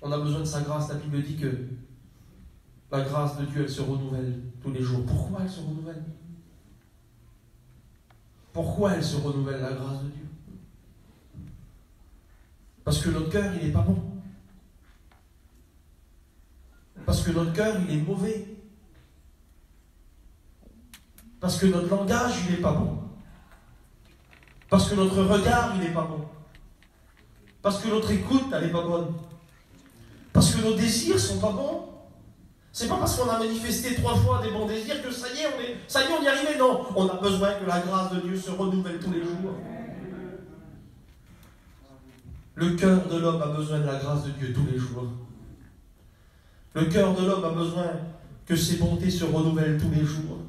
On a besoin de sa grâce. La Bible dit que la grâce de Dieu, elle se renouvelle tous les jours. Pourquoi elle se renouvelle? Pourquoi elle se renouvelle, la grâce de Dieu? Parce que notre cœur, il n'est pas bon. Parce que notre cœur, il est mauvais. Parce que notre langage, il n'est pas bon. Parce que notre regard, il n'est pas bon. Parce que notre écoute, elle n'est pas bonne. Parce que nos désirs ne sont pas bons. C'est pas parce qu'on a manifesté 3 fois des bons désirs que ça y est, on y est arrivé. Non, on a besoin que la grâce de Dieu se renouvelle tous les jours. Le cœur de l'homme a besoin de la grâce de Dieu tous les jours. Le cœur de l'homme a besoin que ses bontés se renouvellent tous les jours.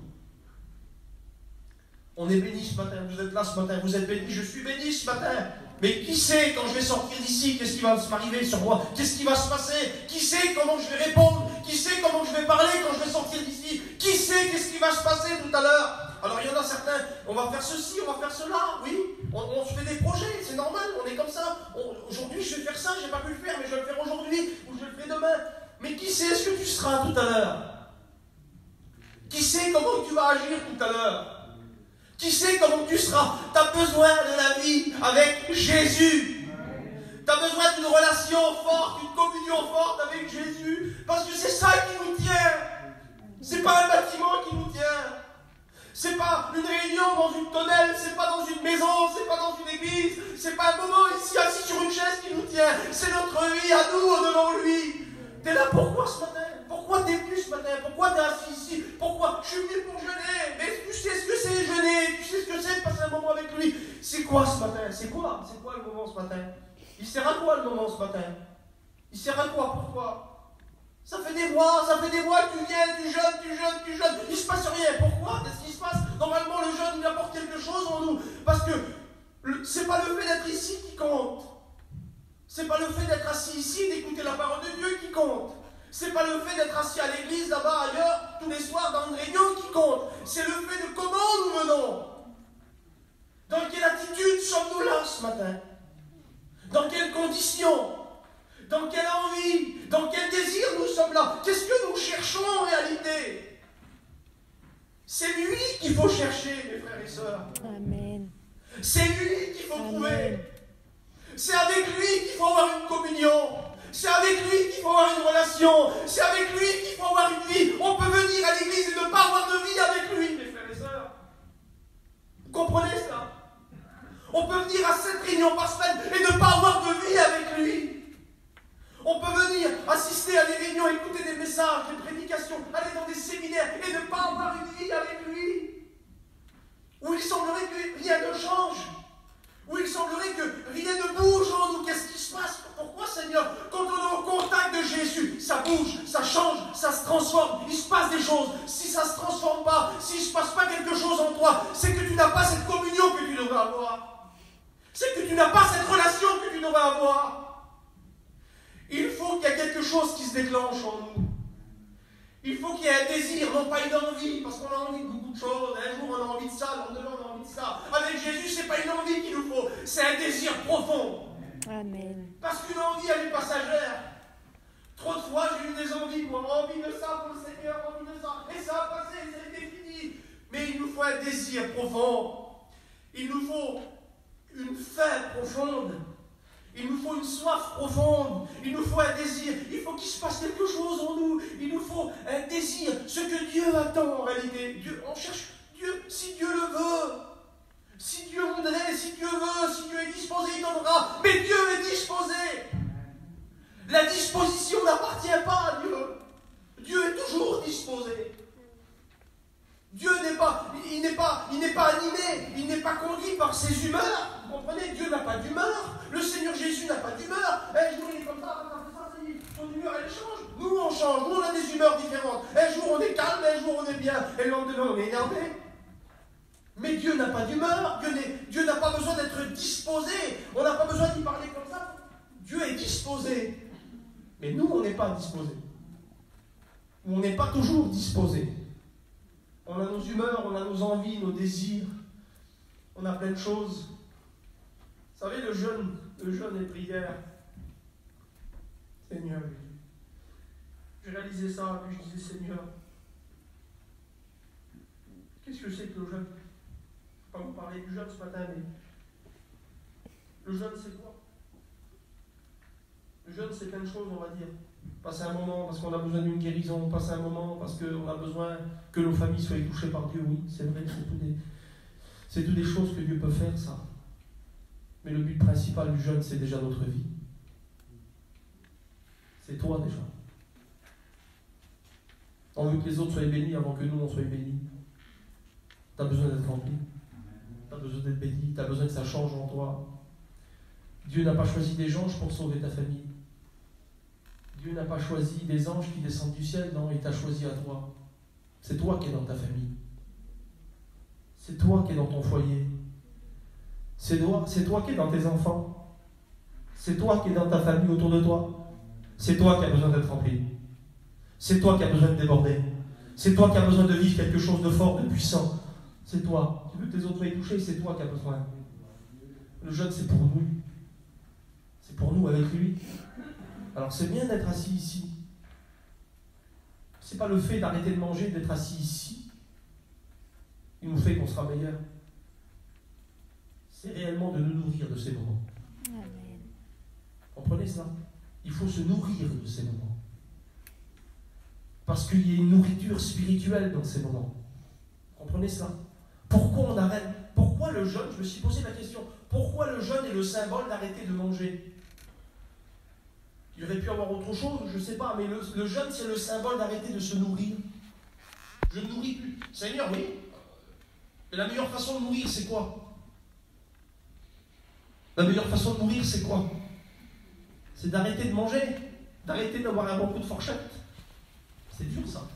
On est béni ce matin, vous êtes là ce matin, vous êtes béni, je suis béni ce matin. Mais qui sait quand je vais sortir d'ici, qu'est-ce qui va m'arriver sur moi? Qu'est-ce qui va se passer? Qui sait comment je vais répondre? Qui sait comment je vais parler quand je vais sortir d'ici? Qui sait qu'est-ce qui va se passer tout à l'heure? Alors il y en a certains, on va faire ceci, on va faire cela, oui, on se fait des projets, c'est normal, on est comme ça. Aujourd'hui je vais faire ça, j'ai pas pu le faire, mais je vais le faire aujourd'hui, ou je le fais demain. Mais qui sait ce que tu seras tout à l'heure? Qui sait comment tu vas agir tout à l'heure? Qui sait comment tu seras? Tu as besoin de la vie avec Jésus. Tu as besoin d'une relation forte, d'une communion forte avec Jésus. Parce que c'est ça qui nous tient. C'est pas un bâtiment qui nous tient. C'est pas une réunion dans une tonnelle. C'est pas dans une maison. C'est pas dans une église. C'est pas un moment ici assis sur une chaise qui nous tient. C'est notre vie à nous devant lui. T'es là pourquoi ce matin? Pourquoi t'es venu ce matin? Pourquoi t'es assis ici? Pourquoi? Je suis venu pour jeûner. Mais tu sais ce que c'est jeûner? Tu sais ce que c'est de passer un moment avec lui? C'est quoi ce matin? C'est quoi? C'est quoi le moment ce matin? Il sert à quoi le moment ce matin? Il sert à quoi pour toi? Ça fait des mois que tu viens, tu jeûnes. Il se passe rien. Pourquoi? Qu'est-ce qui se passe? Normalement le jeûne il apporte quelque chose en nous. Parce que c'est pas le fait d'être ici qui compte. C'est pas le fait d'être assis ici, d'écouter la parole de Dieu qui compte. C'est pas le fait d'être assis à l'église, là-bas, ailleurs, tous les soirs, dans une réunion qui compte. C'est le fait de comment nous venons. Dans quelle attitude sommes-nous là ce matin? Dans quelles conditions? Dans quelle envie? Dans quel désir nous sommes là? Qu'est-ce que nous cherchons en réalité? C'est lui qu'il faut chercher, mes frères et sœurs. Amen. C'est lui qu'il faut trouver. C'est avec lui qu'il faut avoir une communion. C'est avec lui qu'il faut avoir une relation. C'est avec lui qu'il faut avoir une vie. On peut venir à l'église et ne pas avoir de vie avec lui, mes frères et sœurs. Vous comprenez ça? On peut venir à 7 réunions par semaine et ne pas avoir de vie avec lui. On peut venir assister à des réunions, écouter des messages, des prédications, aller dans des séminaires et ne pas avoir une vie avec lui. Où il semblerait que rien ne change. Où il semblerait que rien ne bouge en nous. Qu'est-ce qui se passe? Pourquoi, Seigneur? Quand on est au contact de Jésus, ça bouge, ça change, ça se transforme. Il se passe des choses. Si ça ne se transforme pas, s'il ne se passe pas quelque chose en toi, c'est que tu n'as pas cette communion que tu devrais avoir. C'est que tu n'as pas cette relation que tu devrais avoir. Il faut qu'il y ait quelque chose qui se déclenche en nous. Il faut qu'il y ait un désir, non pas une envie, parce qu'on a envie de beaucoup de choses. Un jour on a envie de ça, le lendemain on a envie de ça. Avec Jésus, ce n'est pas une envie qu'il nous faut, c'est un désir profond. Amen. Parce qu'une envie, elle est passagère. Trop de fois, j'ai eu des envies, moi, envie de ça pour le Seigneur, envie de ça. Et ça a passé, ça a été fini. Mais il nous faut un désir profond. Il nous faut une faim profonde. Il nous faut une soif profonde, il nous faut un désir, il faut qu'il se passe quelque chose en nous, il nous faut un désir, ce que Dieu attend en réalité. Dieu, on cherche Dieu, si Dieu le veut, si Dieu voudrait, si Dieu veut, si Dieu est disposé, il donnera, mais Dieu est disposé. La disposition n'appartient pas à Dieu, Dieu est toujours disposé. Dieu n'est pas animé, il n'est pas conduit par ses humeurs. Vous comprenez? Dieu n'a pas d'humeur. Le Seigneur Jésus n'a pas d'humeur. Un jour il est comme ça, son humeur elle change. Nous on change, nous on a des humeurs différentes. Un jour on est calme, un jour on est bien, et le lendemain on est énervé. Mais Dieu n'a pas d'humeur, Dieu n'a pas besoin d'être disposé. On n'a pas besoin d'y parler comme ça. Dieu est disposé. Mais nous on n'est pas disposés. On n'est pas toujours disposés. On a nos humeurs, on a nos envies, nos désirs. On a plein de choses. Vous savez, le jeûne et prière, Seigneur, j'ai réalisé ça, puis je disais, Seigneur, qu'est-ce que c'est que le jeûne? Je ne vais pas vous parler du jeûne ce matin, mais le jeûne, c'est quoi? Le jeûne, c'est plein de choses, on va dire. Passer un moment parce qu'on a besoin d'une guérison, passer un moment parce qu'on a besoin que nos familles soient touchées par Dieu, oui, c'est vrai, c'est toutes des choses que Dieu peut faire, ça. Mais le but principal du jeûne, c'est déjà notre vie. C'est toi déjà. On veut que les autres soient bénis avant que nous, on soit bénis. Tu as besoin d'être rempli. Tu as besoin d'être béni. Tu as besoin que ça change en toi. Dieu n'a pas choisi des anges pour sauver ta famille. Dieu n'a pas choisi des anges qui descendent du ciel. Non, il t'a choisi à toi. C'est toi qui es dans ta famille. C'est toi qui es dans ton foyer. C'est toi qui es dans tes enfants. C'est toi qui es dans ta famille autour de toi. C'est toi qui as besoin d'être rempli. C'est toi qui as besoin de déborder. C'est toi qui as besoin de vivre quelque chose de fort, de puissant. C'est toi. Tu veux que tes autres soient touchés, c'est toi qui as besoin. Le jeûne, c'est pour nous. C'est pour nous avec lui. Alors c'est bien d'être assis ici. C'est pas le fait d'arrêter de manger, d'être assis ici. Il nous fait qu'on sera meilleur. C'est réellement de nous nourrir de ces moments. Amen. Comprenez cela? Il faut se nourrir de ces moments. Parce qu'il y a une nourriture spirituelle dans ces moments. Comprenez cela? Pourquoi on arrête? Pourquoi le jeûne? Je me suis posé la question. Pourquoi le jeûne est le symbole d'arrêter de manger? Il aurait pu avoir autre chose, je ne sais pas, mais le jeûne, c'est le symbole d'arrêter de se nourrir. Je ne nourris plus. Seigneur, oui. Mais la meilleure façon de nourrir, c'est quoi? La meilleure façon de nourrir, c'est quoi? C'est d'arrêter de manger, d'arrêter d'avoir un bon coup de fourchette. C'est dur, ça.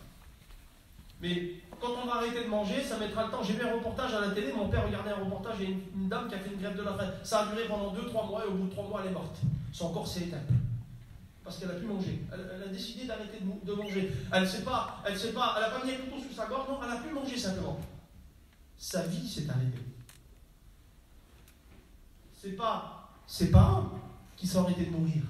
Mais quand on va arrêter de manger, ça mettra le temps. J'ai vu un reportage à la télé, mon père regardait un reportage, et une dame qui a fait une grève de la faim. Ça a duré pendant 2-3 mois, et au bout de 3 mois, elle est morte. Son corps s'est éteint. Parce qu'elle n'a plus mangé. Elle a décidé d'arrêter de manger. Elle n'a pas mis un couteau sous sa gorge, non, elle n'a plus mangé simplement. Sa vie s'est arrêtée. C'est pas ses parents qui sont arrêtés de mourir.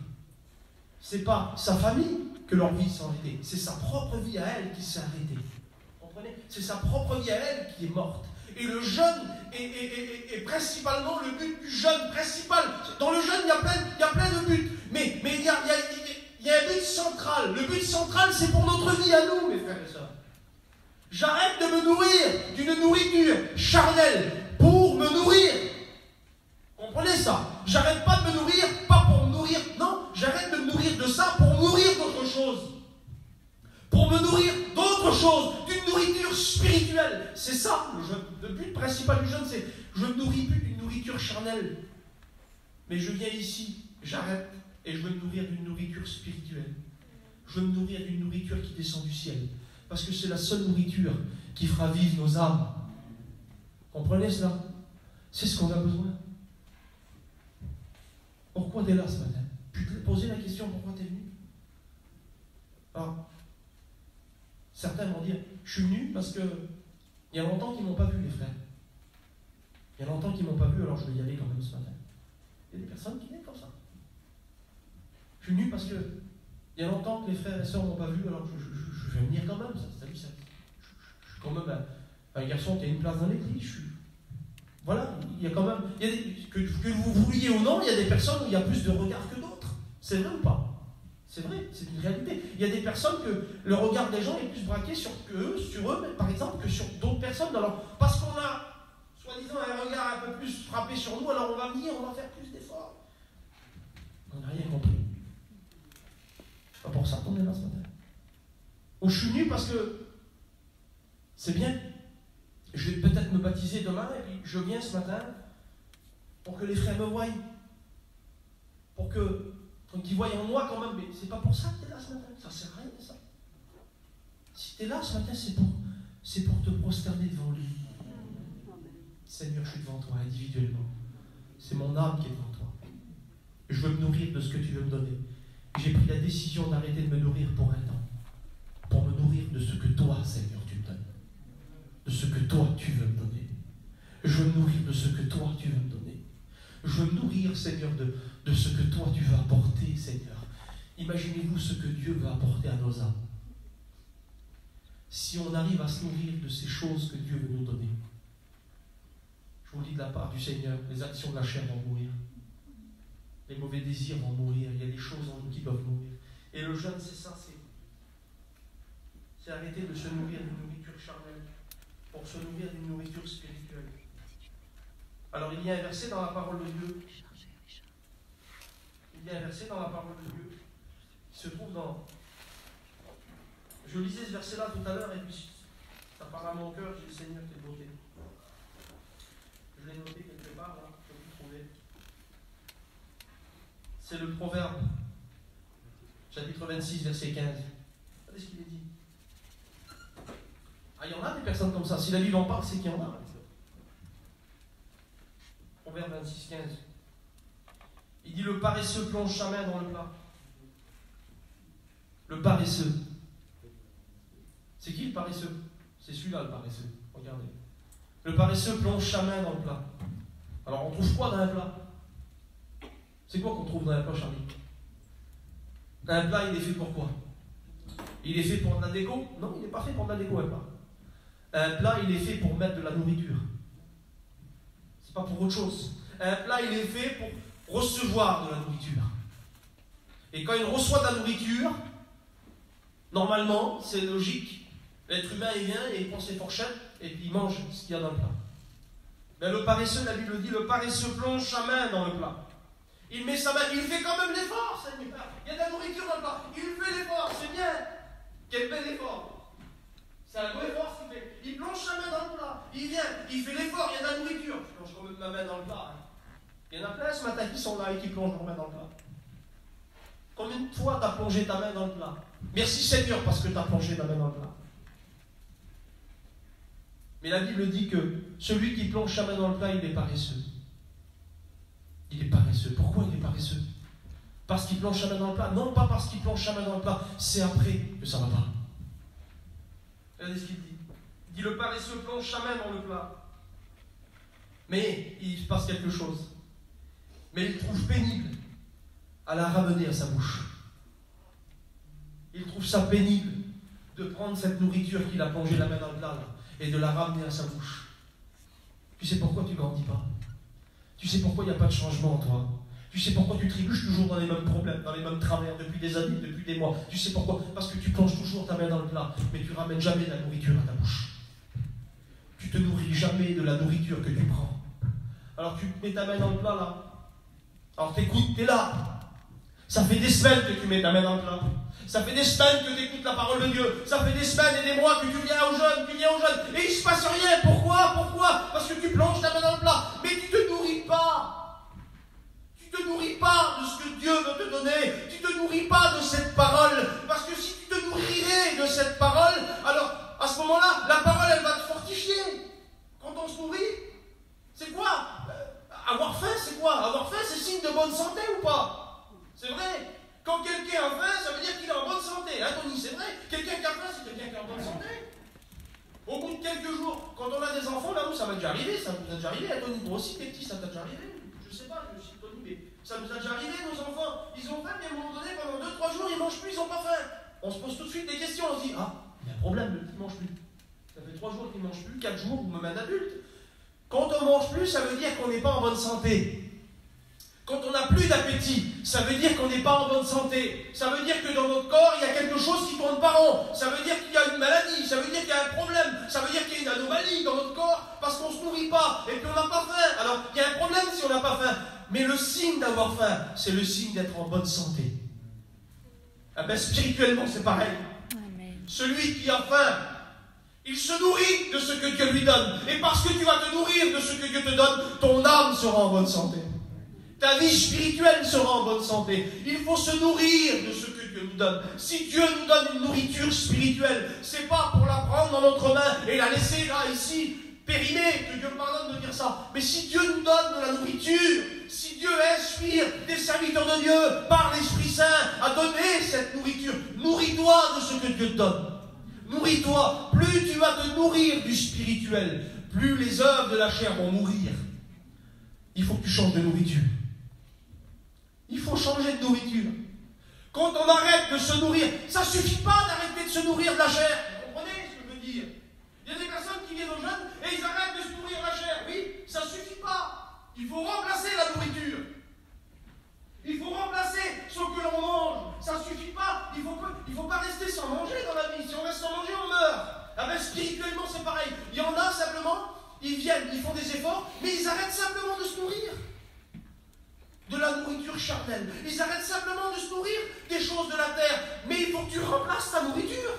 C'est pas sa famille que leur vie s'est arrêtée. C'est sa propre vie à elle qui s'est arrêtée. Vous comprenez? C'est sa propre vie à elle qui est morte. Et le jeûne est principalement le but du jeûne principal. Dans le jeûne, il y a plein de buts. Mais il y a un but central. Le but central, c'est pour notre vie à nous, mes frères et sœurs. J'arrête de me nourrir d'une nourriture charnelle pour me nourrir. Comprenez ça? J'arrête pas de me nourrir, pas pour me nourrir. Non, j'arrête de me nourrir de ça pour nourrir d'autres choses. Pour me nourrir d'autres choses, d'une nourriture spirituelle. C'est ça le jeûne. Le but principal du jeûne, c'est je ne nourris plus d'une nourriture charnelle. Mais je viens ici, j'arrête, et je veux me nourrir d'une nourriture spirituelle. Je veux me nourrir d'une nourriture qui descend du ciel. Parce que c'est la seule nourriture qui fera vivre nos âmes. Comprenez cela? C'est ce qu'on a besoin. Pourquoi tu es là ce matin? Tu te posais la question, pourquoi tu es venu? Alors, certains vont dire, je suis venu parce que il y a longtemps qu'ils ne m'ont pas vu, les frères. Il y a longtemps qu'ils ne m'ont pas vu, alors je vais y aller quand même ce matin. Il y a des personnes qui viennent comme ça. Je suis venu parce que il y a longtemps que les frères et sœurs ne m'ont pas vu, alors je vais venir quand même. Je suis quand même un garçon qui a une place dans l'église. Voilà, il y a quand même, que vous vouliez ou non, il y a des personnes où il y a plus de regard que d'autres. C'est vrai ou pas? C'est vrai, c'est une réalité. Il y a des personnes que le regard des gens est plus braqué sur eux, par exemple, que sur d'autres personnes. Alors, parce qu'on a, soi-disant, un regard un peu plus frappé sur nous, alors on va venir, on va faire plus d'efforts. On n'a rien compris. C'est pas pour ça qu'on est là ce matin. Donc, je suis venu parce que c'est bien. Je vais peut-être me baptiser demain, et puis je viens ce matin pour que les frères me voient. Pour qu'ils voient en moi quand même. Mais c'est pas pour ça que tu es là ce matin. Ça ne sert à rien, ça. Si tu es là ce matin, c'est pour te prosterner devant lui. Seigneur, je suis devant toi individuellement. C'est mon âme qui est devant toi. Je veux me nourrir de ce que tu veux me donner. J'ai pris la décision d'arrêter de me nourrir pour un temps. Pour me nourrir de ce que toi, Seigneur, tu me donnes. De ce que toi, tu veux me donner. Je veux me nourrir de ce que toi, tu veux me donner. Je veux me nourrir, Seigneur, de ce que toi, tu veux apporter, Seigneur. Imaginez-vous ce que Dieu veut apporter à nos âmes. Si on arrive à se nourrir de ces choses que Dieu veut nous donner. Je vous le dis de la part du Seigneur, les actions de la chair vont mourir. Les mauvais désirs vont mourir. Il y a des choses en nous qui doivent mourir. Et le jeûne, c'est ça, c'est arrêter de se nourrir d'une nourriture charnelle pour se nourrir d'une nourriture spirituelle. Alors il y a un verset dans la parole de Dieu. Il y a un verset dans la parole de Dieu qui se trouve dans... Je lisais ce verset-là tout à l'heure et puis ça parle à mon cœur, j'ai le Seigneur qui est beauté. Je l'ai noté quelque part, là, je peux le trouver. C'est le Proverbe, chapitre 26, verset 15. Regardez ce qu'il est dit. Ah, il y en a des personnes comme ça. Si la Bible en parle, c'est qu'il y en a. Proverbe 26, 15. Il dit, le paresseux plonge sa main dans le plat. Le paresseux. C'est qui le paresseux? C'est celui-là, le paresseux. Regardez. Le paresseux plonge sa main dans le plat. Alors, on trouve quoi dans un plat? C'est quoi qu'on trouve dans un plat, Charlie? Un plat, il est fait pour quoi? Il est fait pour de la déco? Non, il n'est pas fait pour de la déco, un plat. Un plat, il est fait pour mettre de la nourriture. C'est pas pour autre chose. Un plat, il est fait pour recevoir de la nourriture. Et quand il reçoit de la nourriture, normalement, c'est logique. L'être humain, il vient et il prend ses fourchettes et puis il mange ce qu'il y a dans le plat. Mais le paresseux, la Bible dit, le paresseux plonge sa main dans le plat. Il met sa main, il fait quand même l'effort, Seigneur. Il y a de la nourriture dans le plat. Il fait l'effort, c'est bien. Quel bel effort. C'est un beau effort qu'il fait. Il plonge sa main dans le plat. Il vient, il fait l'effort, il y a de la nourriture. Je plonge quand même ma main dans le plat. Il y en a plein ce matin qui sont là et qui plongent leur main dans le plat. Combien de fois tu as plongé ta main dans le plat? Merci Seigneur parce que tu as plongé ta main dans le plat. Mais la Bible dit que celui qui plonge sa main dans le plat, il est paresseux. Il est paresseux. Pourquoi il est paresseux? Parce qu'il plonge sa main dans le plat? Non, pas parce qu'il plonge sa main dans le plat. C'est après que ça va pas. Regardez ce qu'il dit. Il dit, le paresseux plonge sa main dans le plat. Mais il se passe quelque chose. Mais il trouve pénible à la ramener à sa bouche. Il trouve ça pénible de prendre cette nourriture qu'il a plongé la main dans le plat là, et de la ramener à sa bouche. Tu sais pourquoi tu ne grandis pas? Tu sais pourquoi il n'y a pas de changement en toi? Tu sais pourquoi tu trébuches toujours dans les mêmes problèmes, dans les mêmes travers depuis des années, depuis des mois? Tu sais pourquoi? Parce que tu plonges toujours ta main dans le plat, mais tu ne ramènes jamais de la nourriture à ta bouche. Tu te nourris jamais de la nourriture que tu prends. Alors tu mets ta main dans le plat là. Alors t'écoutes, t'es là. Ça fait des semaines que tu mets ta main dans le plat. Ça fait des semaines que tu écoutes la parole de Dieu. Ça fait des semaines et des mois que tu viens aux jeunes, et il ne se passe rien. Pourquoi? Parce que tu plonges ta main dans le plat. Mais tu ne te nourris pas. Tu ne te nourris pas de ce que Dieu veut te donner. Tu ne te nourris pas de cette parole. Parce que si tu te nourrirais de cette parole, alors à ce moment-là, la parole, elle va te fortifier. Quand on se nourrit, c'est quoi? Avoir faim, c'est quoi? Avoir faim, c'est signe de bonne santé ou pas? C'est vrai. Quand quelqu'un a faim, ça veut dire qu'il est en bonne santé. Hein, Tony, c'est vrai. Quelqu'un qui a faim, c'est quelqu'un qui est en bonne santé. Au bout de quelques jours, quand on a des enfants, là, nous, ça m'est déjà arrivé. Ça nous a déjà arrivé. Hein, Tony, toi aussi, t'es petit, ça t'a déjà arrivé. Je sais pas, je suis Tony, mais ça nous a déjà arrivé, nos enfants. Ils ont faim, mais à un moment donné, pendant 2-3 jours, ils ne mangent plus, ils n'ont pas faim. On se pose tout de suite des questions. On se dit, ah, il y a un problème, le petit ne mange plus. Ça fait 3 jours qu'il ne mange plus, 4 jours, ou même un adulte. Quand on ne mange plus, ça veut dire qu'on n'est pas en bonne santé. Quand on n'a plus d'appétit, ça veut dire qu'on n'est pas en bonne santé. Ça veut dire que dans notre corps, il y a quelque chose qui ne tourne pas rond. Ça veut dire qu'il y a une maladie, ça veut dire qu'il y a un problème, ça veut dire qu'il y a une anomalie dans notre corps parce qu'on ne se nourrit pas et puis on n'a pas faim. Alors, il y a un problème si on n'a pas faim. Mais le signe d'avoir faim, c'est le signe d'être en bonne santé. Ah ben, spirituellement, c'est pareil. Amen. Celui qui a faim, il se nourrit de ce que Dieu lui donne. Et parce que tu vas te nourrir de ce que Dieu te donne, ton âme sera en bonne santé. Ta vie spirituelle sera en bonne santé. Il faut se nourrir de ce que Dieu nous donne. Si Dieu nous donne une nourriture spirituelle, c'est pas pour la prendre dans notre main et la laisser là, ici, périmée, que Dieu me pardonne de dire ça. Mais si Dieu nous donne de la nourriture, si Dieu inspire des serviteurs de Dieu par l'Esprit Saint à donner cette nourriture, nourris-toi de ce que Dieu te donne. Nourris-toi. Plus tu vas te nourrir du spirituel, plus les œuvres de la chair vont mourir. Il faut que tu changes de nourriture. Il faut changer de nourriture. Quand on arrête de se nourrir, ça ne suffit pas d'arrêter de se nourrir de la chair. Vous comprenez ce que je veux dire? Il y a des personnes qui viennent aux jeunes et ils arrêtent de se nourrir de la chair. Oui, ça ne suffit pas. Il faut remplacer la nourriture. Il faut remplacer ce que l'on mange. Ça ne suffit pas. Il faut pas rester sans manger dans la vie. Si on reste sans manger, on meurt. Ah ben, spirituellement, c'est pareil. Il y en a simplement, ils viennent, ils font des efforts, mais ils arrêtent simplement de se nourrir de la nourriture charnelle. Ils arrêtent simplement de se nourrir des choses de la terre. Mais il faut que tu remplaces ta nourriture.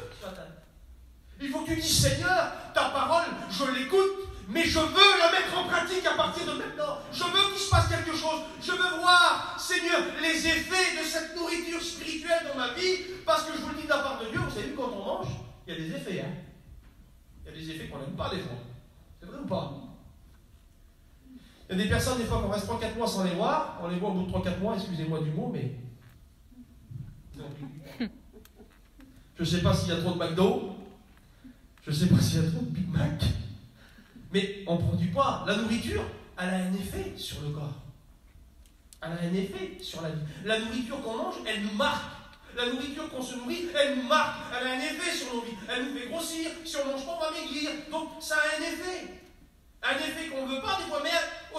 Il faut que tu dises, Seigneur, ta parole, je l'écoute, mais je veux la mettre en pratique à partir de maintenant. Je veux qu'il se passe quelque chose. Je veux voir, Seigneur, les effets de cette nourriture spirituelle dans ma vie, parce que je vous le dis de la part de Dieu, vous savez, quand on mange, il y a des effets. Hein. Il y a des effets qu'on n'aime pas des fois. C'est vrai ou pas? Il y a des personnes, des fois, qu'on reste 3-4 mois sans les voir. On les voit au bout de 3-4 mois, excusez-moi du mot, mais... Je ne sais pas s'il y a trop de McDo. Je ne sais pas s'il y a trop de Big Mac. Mais on prend du poids. La nourriture, elle a un effet sur le corps. Elle a un effet sur la vie. La nourriture qu'on mange, elle nous marque. La nourriture qu'on se nourrit, elle nous marque. Elle a un effet sur nos vies. Elle nous fait grossir. Si on ne mange pas, on va maigrir. Donc ça a un effet. Un effet qu'on ne veut pas des fois, mais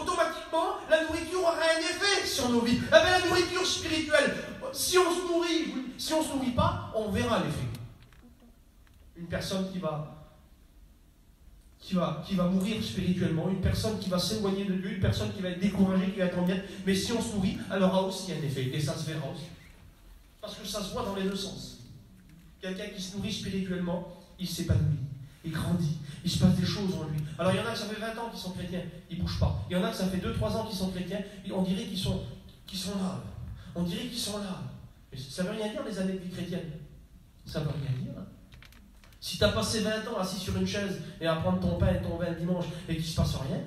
automatiquement, la nourriture aura un effet sur nos vies. Eh bien, la nourriture spirituelle, si on se nourrit, si on ne se nourrit pas, on verra l'effet. Une personne qui va mourir spirituellement, une personne qui va s'éloigner de Dieu, une personne qui va être découragée, qui va être en bien, mais si on se nourrit, elle aura aussi un effet, et ça se verra aussi. Parce que ça se voit dans les deux sens. Quelqu'un qui se nourrit spirituellement, il s'épanouit, il grandit, il se passe des choses en lui. Alors il y en a que ça fait 20 ans qu'ils sont chrétiens, ils ne bougent pas. Il y en a que ça fait 2-3 ans qu'ils sont chrétiens, on dirait qu'ils sont là. On dirait qu'ils sont là. Mais ça ne veut rien dire les années de vie chrétienne. Ça ne veut rien dire. Hein. Si tu as passé 20 ans assis sur une chaise et à prendre ton pain et ton vin le dimanche et qu'il ne se passe rien,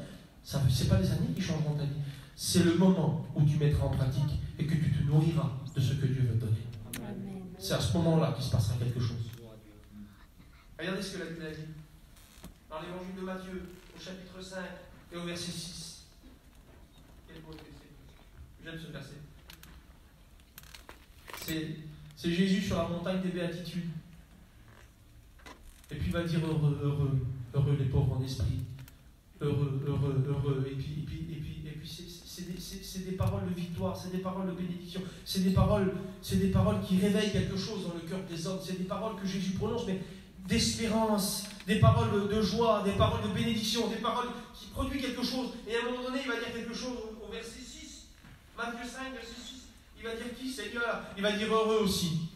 ce n'est pas les années qui changeront ta vie. C'est le moment où tu mettras en pratique et que tu te nourriras de ce que Dieu veut te donner. C'est à ce moment-là qu'il se passera quelque chose. Regardez ce que la Bible a dit. Dans l'évangile de Matthieu, au chapitre 5 et au verset 6. Quel beau verset. J'aime ce verset. C'est Jésus sur la montagne des béatitudes. Et puis il va dire heureux les pauvres en esprit. Heureux. Et puis c'est des paroles de victoire, c'est des paroles de bénédiction, c'est des paroles qui réveillent quelque chose dans le cœur des hommes, c'est des paroles que Jésus prononce, mais d'espérance, des paroles de joie, des paroles de bénédiction, des paroles qui produisent quelque chose. Et à un moment donné, il va dire quelque chose au verset 6, Matthieu 5, verset 6. Il va dire qui, Seigneur? Il va dire heureux aussi.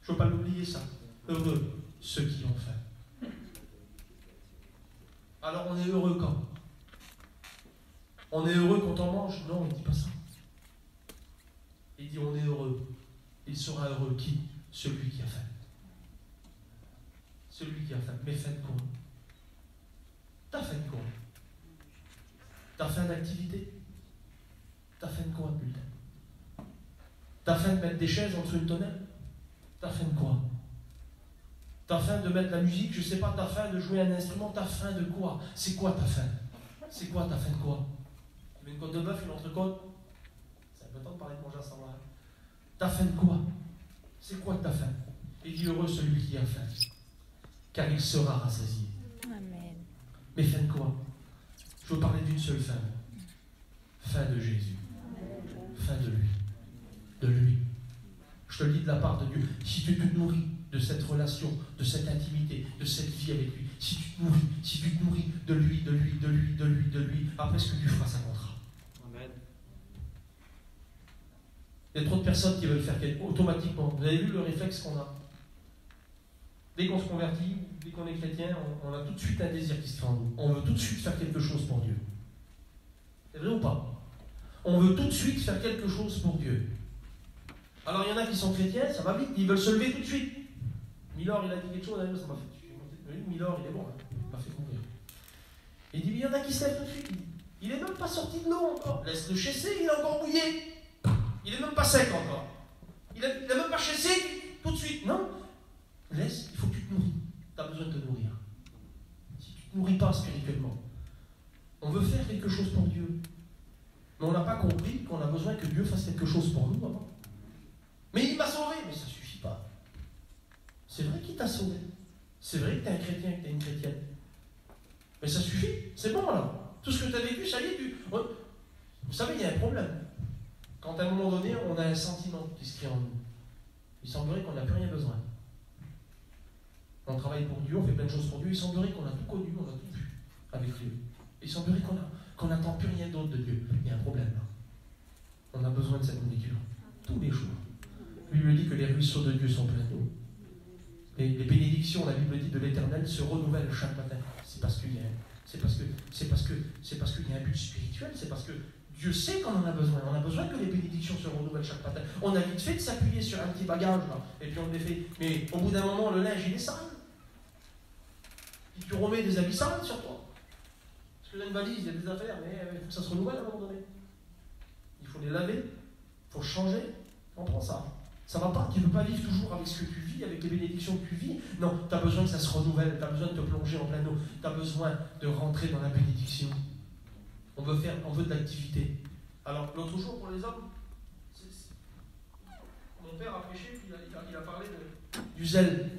Je ne veux pas l'oublier ça. Heureux ceux qui ont faim. Alors on est heureux quand? On est heureux quand on mange? Non, il ne dit pas ça. Il dit on est heureux. Il sera heureux qui? Celui qui a faim. Celui qui a faim. Mais faim de quoi? T'as faim de quoi? T'as faim d'activité? T'as faim de quoi, putain? T'as faim de mettre des chaises en dessous d'une tonnelle? T'as faim de quoi? T'as faim de mettre la musique? Je sais pas, t'as faim de jouer un instrument? T'as faim de quoi? C'est quoi ta faim? C'est quoi ta faim de quoi? Tu veux une côte de bœuf, une entrecôte? C'est un peu temps de parler de manger à ça. T'as faim de quoi? C'est quoi ta faim? Il dit heureux celui qui a faim, car il sera rassasié. Amen. Mais faim de quoi? Je veux parler d'une seule faim. Faim de Jésus. Faim de lui. De lui. Je te le dis de la part de Dieu. Si tu te nourris de cette relation, de cette intimité, de cette vie avec lui, si tu te nourris de lui, après ce que tu feras, ça comptera. Amen. Il y a trop de personnes qui veulent faire automatiquement. Vous avez vu le réflexe qu'on a? Dès qu'on se convertit, dès qu'on est chrétien, on a tout de suite un désir qui se fait en nous. On veut tout de suite faire quelque chose pour Dieu. C'est vrai ou pas? On veut tout de suite faire quelque chose pour Dieu. Alors il y en a qui sont chrétiens, ça va vite, ils veulent se lever tout de suite. Milor, il a dit quelque chose, ça m'a fait. Milor, il est bon, hein, il m'a fait courir. Il dit, mais il y en a qui se lèvent tout de suite. Il n'est même pas sorti de l'eau encore. Laisse-le chasser, il est encore mouillé. Il n'est même pas sec encore. Il n'a même pas chassé tout de suite. Non. Laisse, il faut que tu te nourris. Tu as besoin de te nourrir. Si tu ne te nourris pas spirituellement, on veut faire quelque chose pour Dieu. Mais on n'a pas compris qu'on a besoin que Dieu fasse quelque chose pour nous avant. Mais il m'a sauvé. Mais ça ne suffit pas. C'est vrai qu'il t'a sauvé. C'est vrai que tu es un chrétien, que tu es une chrétienne. Mais ça suffit. C'est bon alors. Tout ce que tu as vécu, ça y est. Vous savez, il y a un problème. Quand à un moment donné, on a un sentiment qui se crée en nous. Il semblerait qu'on n'a plus rien besoin. On travaille pour Dieu, on fait plein de choses pour Dieu. Il semblerait qu'on a tout connu, on a tout vu avec Dieu. Il semblerait qu'on n'attend plus rien d'autre de Dieu. Il y a un problème là. On a besoin de cette nourriture. Tous les jours. La Bible dit que les ruisseaux de Dieu sont pleins d'eau. Et les bénédictions, la Bible dit, de l'Éternel se renouvellent chaque matin. C'est parce qu'il y a un but spirituel. C'est parce que Dieu sait qu'on en a besoin. On a besoin que les bénédictions se renouvellent chaque matin. On a vite fait de s'appuyer sur un petit bagage, là, et puis on le fait. Mais au bout d'un moment, le linge, il est sale. Et tu remets des habits sales sur toi. Parce que dans une valise, il y a des affaires, mais il faut que ça se renouvelle à un moment donné. Il faut les laver, il faut changer. On prend ça. Ça ne va pas. Tu ne peux pas vivre toujours avec ce que tu vis, avec les bénédictions que tu vis. Non, tu as besoin que ça se renouvelle. Tu as besoin de te plonger en plein eau. Tu as besoin de rentrer dans la bénédiction. On veut de l'activité. Alors, l'autre jour, pour les hommes, mon père a prêché, puis il a parlé du zèle.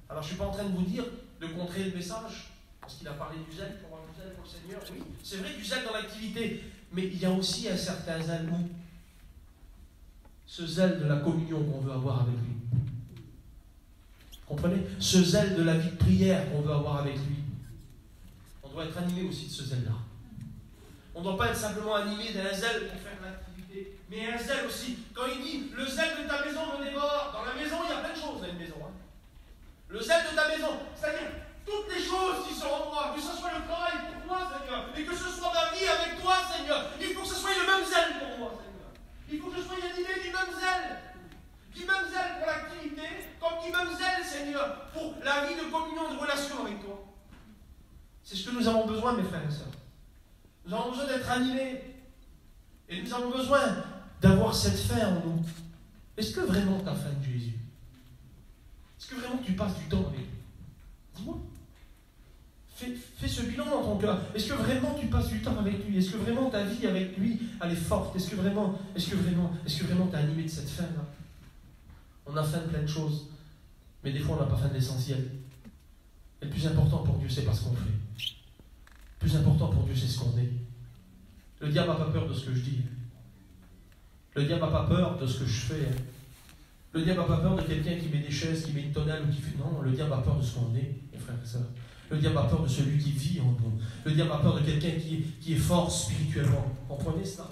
Alors, je ne suis pas en train de vous dire de contrer le message, parce qu'il a parlé du zèle, pour avoir du zèle pour le Seigneur. Oui, c'est vrai, du zèle dans l'activité. Mais il y a aussi un certain zèle où ce zèle de la communion qu'on veut avoir avec lui. Comprenez? Ce zèle de la vie de prière qu'on veut avoir avec lui. On doit être animé aussi de ce zèle-là. On ne doit pas être simplement animé d'un zèle pour faire l'activité, mais un zèle aussi. Quand il dit le zèle de ta maison me dévore, dans la maison il y a plein de choses dans une maison. Hein. Le zèle de ta maison, c'est-à-dire toutes les choses qui sont en moi, que ce soit le travail pour toi, Seigneur, et que ce soit ma vie avec toi, Seigneur, il faut que ce soit le même zèle pour moi, Seigneur. Il faut que je sois animé du même zèle. Du même zèle pour l'activité, comme du même zèle, Seigneur, pour la vie de communion, de relation avec toi. C'est ce que nous avons besoin, mes frères et sœurs. Nous avons besoin d'être animés. Et nous avons besoin d'avoir cette faim en nous. Est-ce que vraiment tu as faim de Jésus? Est-ce que vraiment tu passes du temps avec lui? Dis-moi. Fais ce bilan dans ton cœur. Est-ce que vraiment tu passes du temps avec lui? Est-ce que vraiment ta vie avec lui, elle est forte? Est-ce que vraiment tu es animé de cette faim-là? On a faim de plein de choses, mais des fois on n'a pas faim de l'essentiel. Et le plus important pour Dieu, c'est pas ce qu'on fait. Le plus important pour Dieu, c'est ce qu'on est. Le diable n'a pas peur de ce que je dis. Le diable n'a pas peur de ce que je fais. Le diable n'a pas peur de quelqu'un qui met des chaises, qui met une tonnelle ou qui fait... Non, le diable a peur de ce qu'on est, mes frères et sœurs. Le diable a peur de celui qui vit en nous. Le diable a peur de quelqu'un qui est fort spirituellement. Comprenez cela?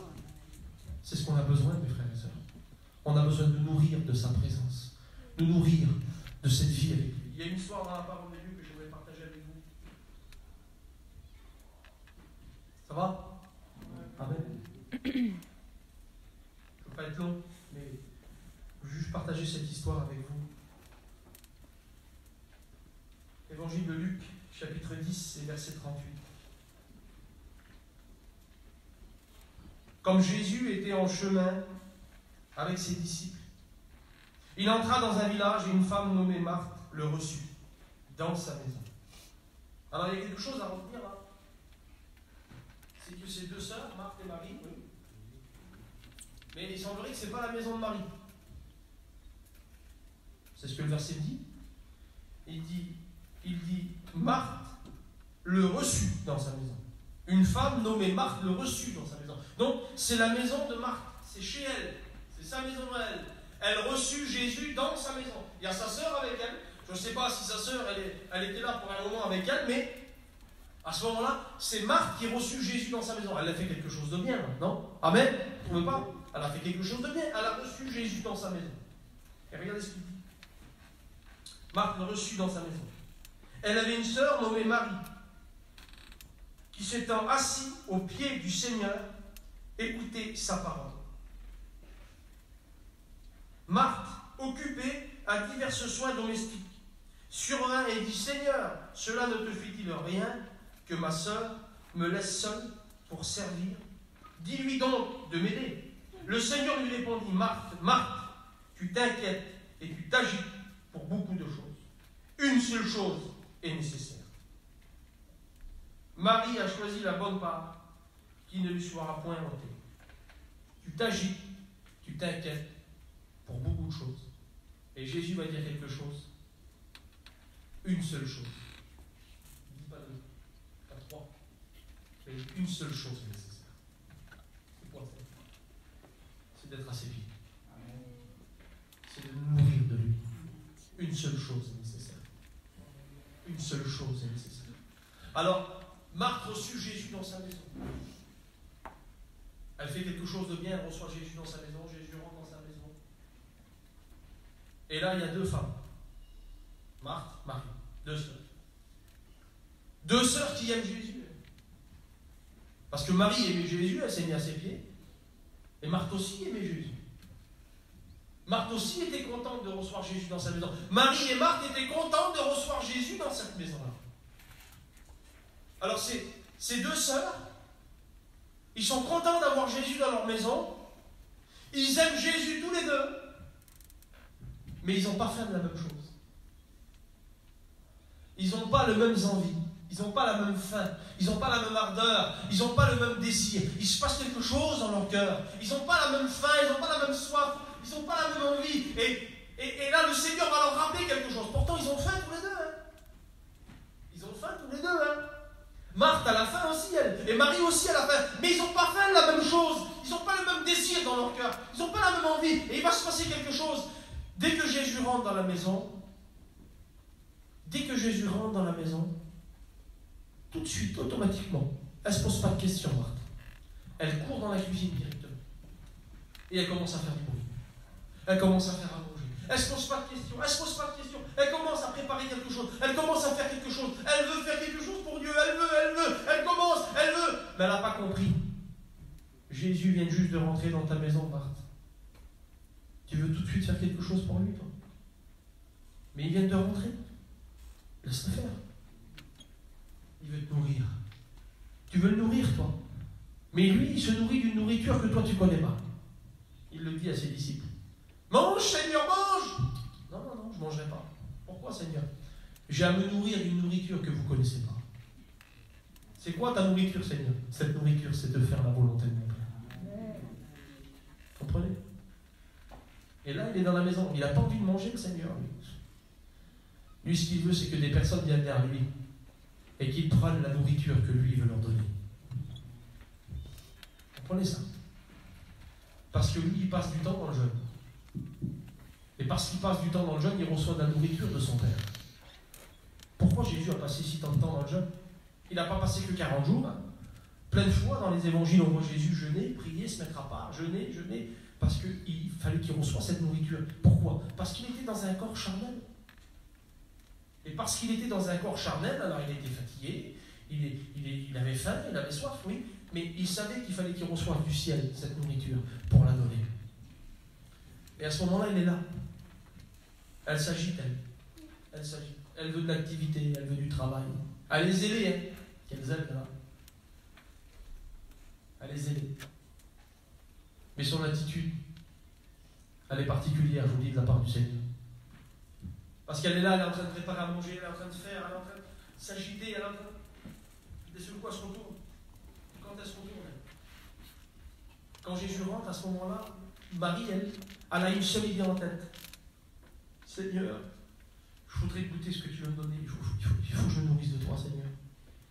C'est ce qu'on a besoin, mes frères et sœurs. On a besoin de nourrir de sa présence. De nourrir de cette vie avec lui. Il y a une histoire dans la parole de Dieu que j'aimerais partager avec vous. Ça va? Amen. Je ne veux pas être long, mais je veux juste partager cette histoire avec vous. Évangile de Luc, chapitre 10 et verset 38. Comme Jésus était en chemin avec ses disciples, il entra dans un village et une femme nommée Marthe le reçut dans sa maison. Alors il y a quelque chose à retenir là. C'est que ces deux sœurs, Marthe et Marie, oui. Mais il semblerait que ce n'est pas la maison de Marie. C'est ce que le verset dit. Il dit Marthe le reçut dans sa maison. Une femme nommée Marthe le reçut dans sa maison. Donc c'est la maison de Marthe. C'est chez elle. C'est sa maison à elle. Elle reçut Jésus dans sa maison. Il y a sa sœur avec elle. Je ne sais pas si sa sœur elle était là pour un moment avec elle, mais à ce moment-là, c'est Marthe qui reçut Jésus dans sa maison. Elle a fait quelque chose de bien, non? Amen? Vous ne trouvez pas? Elle a fait quelque chose de bien. Elle a reçu Jésus dans sa maison. Et regardez ce qu'il dit. Marthe le reçut dans sa maison. Elle avait une sœur nommée Marie, qui s'étant assise aux pieds du Seigneur, écoutait sa parole. Marthe, occupée à divers soins domestiques, survint et dit, Seigneur, cela ne te fait-il rien que ma sœur me laisse seule pour servir? Dis-lui donc de m'aider. Le Seigneur lui répondit, Marthe, Marthe, tu t'inquiètes et tu t'agites pour beaucoup de choses. Une seule chose est nécessaire. Marie a choisi la bonne part qui ne lui sera point ôtée. Tu t'agites, tu t'inquiètes pour beaucoup beaucoup de choses. Et Jésus va dire quelque chose. Une seule chose. Il ne dit pas deux, pas trois. Mais une seule chose est nécessaire. C'est quoi ça? C'est d'être à ses pieds. C'est de nous nourrir de lui. Une seule chose est nécessaire. Une seule chose est nécessaire. Alors, Marthe reçut Jésus dans sa maison. Elle fait quelque chose de bien, elle reçoit Jésus dans sa maison, Jésus rentre dans sa maison. Et là, il y a deux femmes. Marthe, Marie, deux sœurs. Deux sœurs qui aiment Jésus. Parce que Marie aimait Jésus, elle s'est mise à ses pieds. Et Marthe aussi aimait Jésus. Marthe aussi était contente de recevoir Jésus dans sa maison. Marie et Marthe étaient contentes de recevoir Jésus dans cette maison-là. Alors ces deux sœurs, ils sont contents d'avoir Jésus dans leur maison. Ils aiment Jésus tous les deux. Mais ils n'ont pas fait la même chose. Ils n'ont pas les mêmes envies. Ils n'ont pas la même faim. Ils n'ont pas la même ardeur. Ils n'ont pas le même désir. Il se passe quelque chose dans leur cœur. Ils n'ont pas la même faim. Ils n'ont pas la même soif. Ils n'ont pas la même envie. Et là, le Seigneur va leur rappeler quelque chose. Pourtant, ils ont faim tous les deux. Ils ont faim tous les deux. Marthe a la faim aussi, elle. Et Marie aussi a la faim. Mais ils n'ont pas fait la même chose. Ils n'ont pas le même désir dans leur cœur. Ils n'ont pas la même envie. Et il va se passer quelque chose. Dès que Jésus rentre dans la maison, tout de suite, automatiquement, elle ne se pose pas de questions, Marthe. Elle court dans la cuisine directement. Et elle commence à faire du bruit. Elle commence à faire à manger. Elle ne se pose pas de questions. Elle commence à préparer quelque chose. Elle commence à faire quelque chose. Elle veut faire quelque chose pour Dieu. Elle veut. Elle commence, elle veut. Mais elle n'a pas compris. Jésus vient juste de rentrer dans ta maison, Marthe. Tu veux tout de suite faire quelque chose pour lui, toi? Mais il vient de rentrer. Laisse-le faire. Il veut te nourrir. Tu veux le nourrir, toi. Mais lui, il se nourrit d'une nourriture que toi, tu ne connais pas. Il le dit à ses disciples. Mange, Seigneur, mange! Non, je ne mangerai pas. Pourquoi, Seigneur? J'ai à me nourrir d'une nourriture que vous ne connaissez pas. C'est quoi ta nourriture, Seigneur? Cette nourriture, c'est de faire la volonté de mon Père. Comprenez? Et là, il est dans la maison. Il n'a pas envie de manger, le Seigneur. Lui, ce qu'il veut, c'est que des personnes viennent vers lui et qu'ils prennent la nourriture que lui veut leur donner. Comprenez ça? Parce que lui, il passe du temps dans le jeûne. Et parce qu'il passe du temps dans le jeûne, il reçoit de la nourriture de son Père. Pourquoi Jésus a passé si tant de temps dans le jeûne? Il n'a pas passé que 40 jours. Plein de fois, dans les évangiles, on voit Jésus jeûner, prier, se mettre à part, jeûner, parce qu'il fallait qu'il reçoive cette nourriture. Pourquoi? Parce qu'il était dans un corps charnel. Et parce qu'il était dans un corps charnel, alors il était fatigué, il avait faim, il avait soif, oui, mais il savait qu'il fallait qu'il reçoive du ciel cette nourriture pour la donner. Et à ce moment-là, il est là. Elle s'agite, elle s'agite. Elle veut de l'activité, elle veut du travail. Elle les aide, qu'elles aident là. Elle les aide. Mais son attitude, elle est particulière, je vous dis, de la part du Seigneur. Parce qu'elle est là, elle est en train de préparer à manger, elle est en train de faire, elle est en train de s'agiter, elle est en train de... sur quoi elle se retourne. Quand elle se retourne, quand Jésus rentre, à ce moment-là, Marie, elle a une seule idée en tête. Seigneur, je voudrais goûter ce que tu veux me donner. Il faut que je me nourrisse de toi, Seigneur.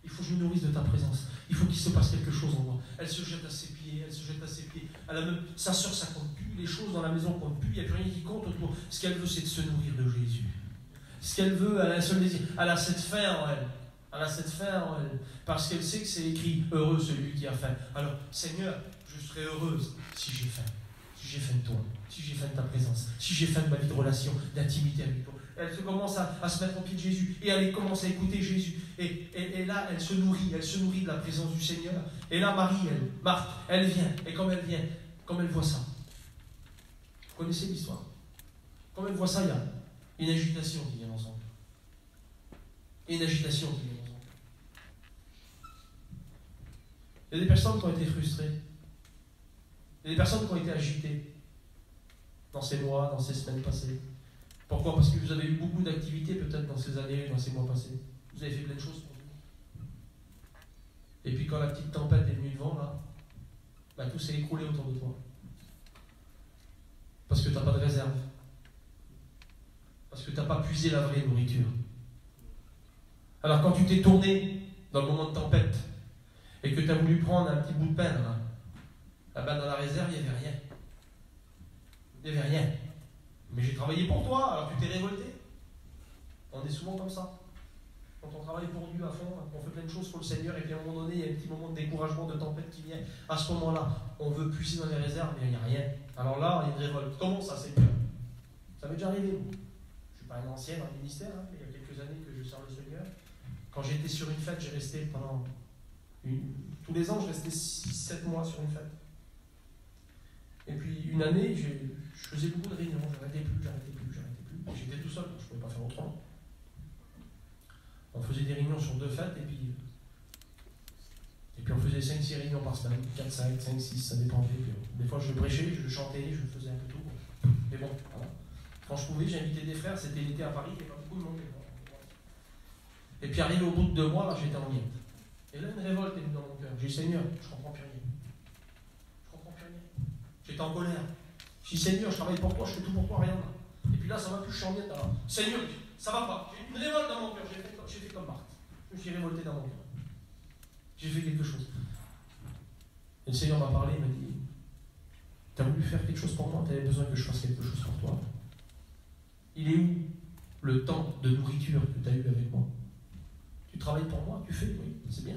Il faut que je me nourrisse de ta présence. Il faut qu'il se passe quelque chose en moi. Elle se jette à ses pieds, Elle a même, sa soeur, ça compte plus. Les choses dans la maison comptent plus. Il n'y a plus rien qui compte autour. Ce qu'elle veut, c'est de se nourrir de Jésus. Ce qu'elle veut, elle a un seul désir. Elle a cette faim en elle. Parce qu'elle sait que c'est écrit « Heureux celui qui a faim ». Alors, Seigneur, je serai heureuse si j'ai faim. Si j'ai faim de toi. Si j'ai faim de ta présence. Si j'ai faim de ma vie de relation, d'intimité avec toi. Elle commence à se mettre au pied de Jésus. Et elle commence à écouter Jésus. Et là, elle se nourrit de la présence du Seigneur. Et là, Marthe, elle vient. Et comme elle voit ça. Vous connaissez l'histoire? Comme elle voit ça, il y a une agitation qui vient ensemble. Il y a des personnes qui ont été frustrées. Il y a des personnes qui ont été agitées dans ces mois, dans ces semaines passées. Pourquoi? Parce que vous avez eu beaucoup d'activités peut-être dans ces années, dans ces mois passés. Vous avez fait plein de choses pour vous. Et puis quand la petite tempête est venue devant, là, tout s'est écroulé autour de toi. Parce que tu n'as pas de réserve. tu n'as pas puisé la vraie nourriture. Alors quand tu t'es tourné dans le moment de tempête et que tu as voulu prendre un petit bout de pain, là-bas dans la réserve, il n'y avait rien. Il n'y avait rien. Mais j'ai travaillé pour toi, alors tu t'es révolté. On est souvent comme ça. Quand on travaille pour Dieu à fond, on fait plein de choses pour le Seigneur, et puis à un moment donné, il y a un petit moment de découragement, de tempête qui vient. À ce moment-là, on veut puiser dans les réserves, mais il n'y a rien. Alors là, il y a une révolte. Comment ça, Seigneur? Ça m'est déjà arrivé. Je ne suis pas un ancien dans le ministère, mais il y a quelques années que je sers le Seigneur. Quand j'étais sur une fête, j'ai resté pendant... Tous les ans, je restais 6-7 mois sur une fête. Et puis une année, je faisais beaucoup de réunions, j'arrêtais plus. J'étais tout seul, je ne pouvais pas faire autrement. On faisait des réunions sur 2 fêtes, et puis on faisait 5-6 réunions par semaine, 4, 5, 5, 6, ça dépendait. Puis, des fois je prêchais, je chantais, je faisais un peu tout. Mais bon, voilà. Quand je pouvais, j'invitais des frères, c'était l'été à Paris, il n'y avait pas beaucoup de monde. Et puis arrivé au bout de 2 mois, là j'étais en miettes. Et là une révolte est venue dans mon cœur. J'ai dit, Seigneur, je comprends plus rien. J'étais en colère. Je dis, Seigneur, je travaille pour toi, je fais tout pour toi, rien. Et puis là, ça va plus, je suis en miettes. Alors, Seigneur, ça va pas. J'ai une révolte dans mon cœur, j'ai fait comme Marthe. Je me suis révolté dans mon cœur. J'ai fait quelque chose. Et le Seigneur m'a parlé, il m'a dit, tu as voulu faire quelque chose pour moi, tu avais besoin que je fasse quelque chose pour toi. Il est où le temps de nourriture que tu as eu avec moi? Tu travailles pour moi, tu fais, oui, c'est bien.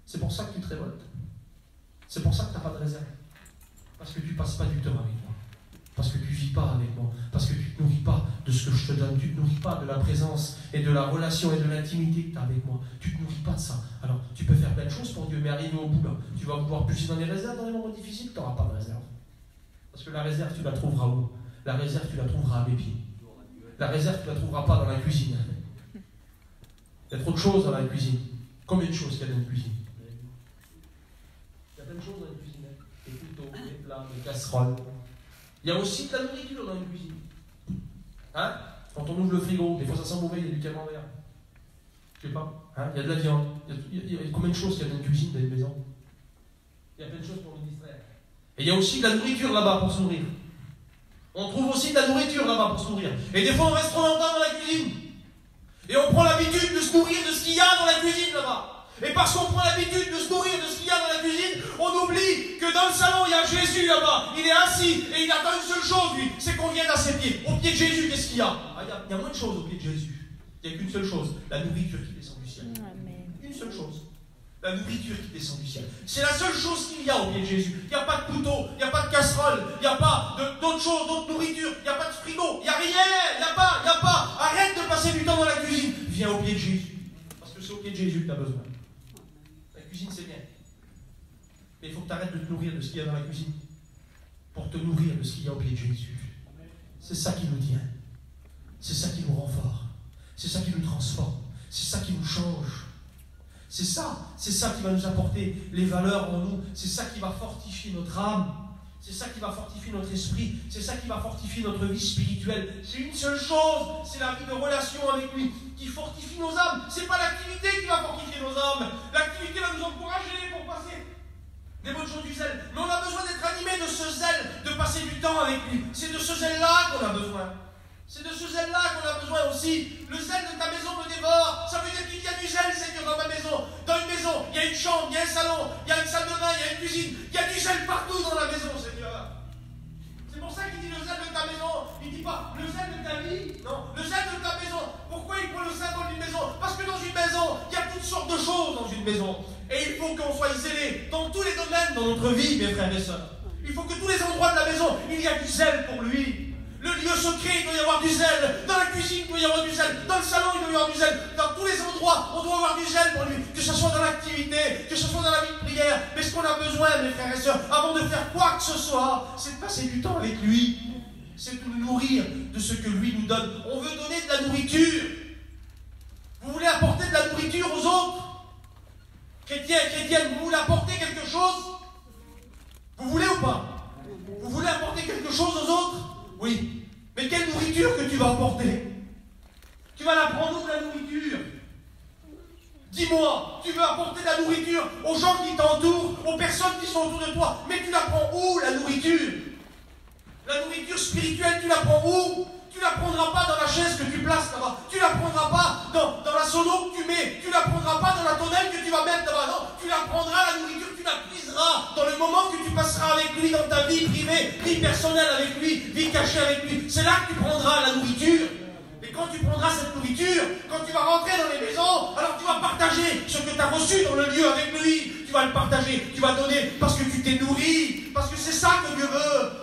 C'est pour ça que tu te révoltes. C'est pour ça que tu n'as pas de réserve. Parce que tu ne passes pas du temps avec moi. Parce que tu ne vis pas avec moi. Parce que tu ne te nourris pas de ce que je te donne. Tu ne te nourris pas de la présence et de la relation et de l'intimité que tu as avec moi. Tu ne te nourris pas de ça. Alors, tu peux faire plein de choses pour Dieu, mais arrivé au bout, là, tu vas pouvoir puiser dans les réserves, dans les moments difficiles, tu n'auras pas de réserve. Parce que la réserve, tu la trouveras où? La réserve, tu la trouveras à mes pieds. La réserve, tu ne la trouveras pas dans la cuisine. Il y a trop de choses dans la cuisine. Combien de choses qu'il y a dans une cuisine? Il y a plein de choses dans une cuisine. Des couteaux, des plats, des casseroles. Il y a aussi de la nourriture dans une cuisine. Hein? Quand on ouvre le frigo, des fois ça sent mauvais, il y a du camembert. Je sais pas. Hein? Il y a de la viande. Il y a combien de choses qu'il y a dans une cuisine, dans une maison? Il y a plein de choses pour nous distraire. Et il y a aussi de la nourriture là-bas pour se nourrir. On trouve aussi de la nourriture là-bas pour se nourrir. Et des fois on reste trop longtemps dans la cuisine. Et on prend l'habitude de se nourrir de ce qu'il y a dans la cuisine là-bas. Et parce qu'on prend l'habitude de se nourrir de ce qu'il y a dans la cuisine, on oublie que dans le salon, il y a Jésus là-bas. Il est assis et il attend une seule chose, lui, c'est qu'on vienne à ses pieds. Au pied de Jésus, qu'est-ce qu'il y a? Il y a moins de choses au pied de Jésus. Il n'y a qu'une seule chose, la nourriture qui descend du ciel. Amen. Une seule chose. La nourriture qui descend du ciel. C'est la seule chose qu'il y a au pied de Jésus. Il n'y a pas de couteau, il n'y a pas de casserole, il n'y a pas d'autre chose, d'autre nourriture, il n'y a pas de frigo, il n'y a rien, il n'y a pas. Arrête de passer du temps dans la cuisine. Viens au pied de Jésus. Parce que c'est au pied de Jésus que tu as besoin. La cuisine, c'est bien. Mais il faut que tu arrêtes de te nourrir de ce qu'il y a dans la cuisine. Pour te nourrir de ce qu'il y a au pied de Jésus. C'est ça qui nous tient. C'est ça qui nous rend forts. C'est ça qui nous transforme. C'est ça qui nous change. C'est ça qui va nous apporter les valeurs en nous. C'est ça qui va fortifier notre âme. C'est ça qui va fortifier notre esprit. C'est ça qui va fortifier notre vie spirituelle. C'est une seule chose. C'est la vie de relation avec lui qui fortifie nos âmes. C'est pas l'activité qui va fortifier nos âmes. L'activité va nous encourager pour passer des bonnes choses du zèle. Mais on a besoin d'être animé de ce zèle, de passer du temps avec lui. C'est de ce zèle-là qu'on a besoin. C'est de ce zèle-là qu'on a besoin aussi. Le zèle de ta maison me dévore. Ça veut dire qu'il y a du zèle, Seigneur, dans ma maison. Dans une maison, il y a une chambre, il y a un salon, il y a une salle de bain, il y a une cuisine. Il y a du zèle partout dans la maison, Seigneur. C'est pour ça qu'il dit le zèle de ta maison. Il ne dit pas le zèle de ta vie. Non, le zèle de ta maison. Pourquoi il prend le symbole d'une maison? Parce que dans une maison, il y a toutes sortes de choses dans une maison. Et il faut qu'on soit zélé dans tous les domaines dans notre vie, mes frères et sœurs. Il faut que tous les endroits de la maison, il y a du zèle pour lui. Le lieu secret, il doit y avoir du zèle. Dans la cuisine, il doit y avoir du zèle. Dans le salon, il doit y avoir du zèle. Dans tous les endroits, on doit avoir du zèle pour lui. Que ce soit dans l'activité, que ce soit dans la vie de prière. Mais ce qu'on a besoin, mes frères et sœurs, avant de faire quoi que ce soit, c'est de passer du temps avec lui. C'est de nous nourrir de ce que lui nous donne. On veut donner de la nourriture. Vous voulez apporter de la nourriture aux autres? Chrétiens, chrétiennes, vous voulez apporter quelque chose? Vous voulez ou pas? Vous voulez apporter quelque chose aux autres? Oui. Mais quelle nourriture que tu vas apporter? Tu vas la prendre où, la nourriture? Dis-moi, tu veux apporter de la nourriture aux gens qui t'entourent, aux personnes qui sont autour de toi, mais tu la prends où, la nourriture? La nourriture spirituelle, tu la prends où? Tu ne la prendras pas dans la chaise que tu places là-bas. Tu ne la prendras pas dans la sono que tu mets. Tu ne la prendras pas dans la tonnelle que tu vas mettre là-bas. Non, tu la prendras, la nourriture, tu la puiseras dans le moment que tu passeras avec lui dans ta vie privée, vie personnelle avec lui, vie cachée avec lui. C'est là que tu prendras la nourriture. Et quand tu prendras cette nourriture, quand tu vas rentrer dans les maisons, alors tu vas partager ce que tu as reçu dans le lieu avec lui. Tu vas le partager, tu vas donner parce que tu t'es nourri, parce que c'est ça que Dieu veut.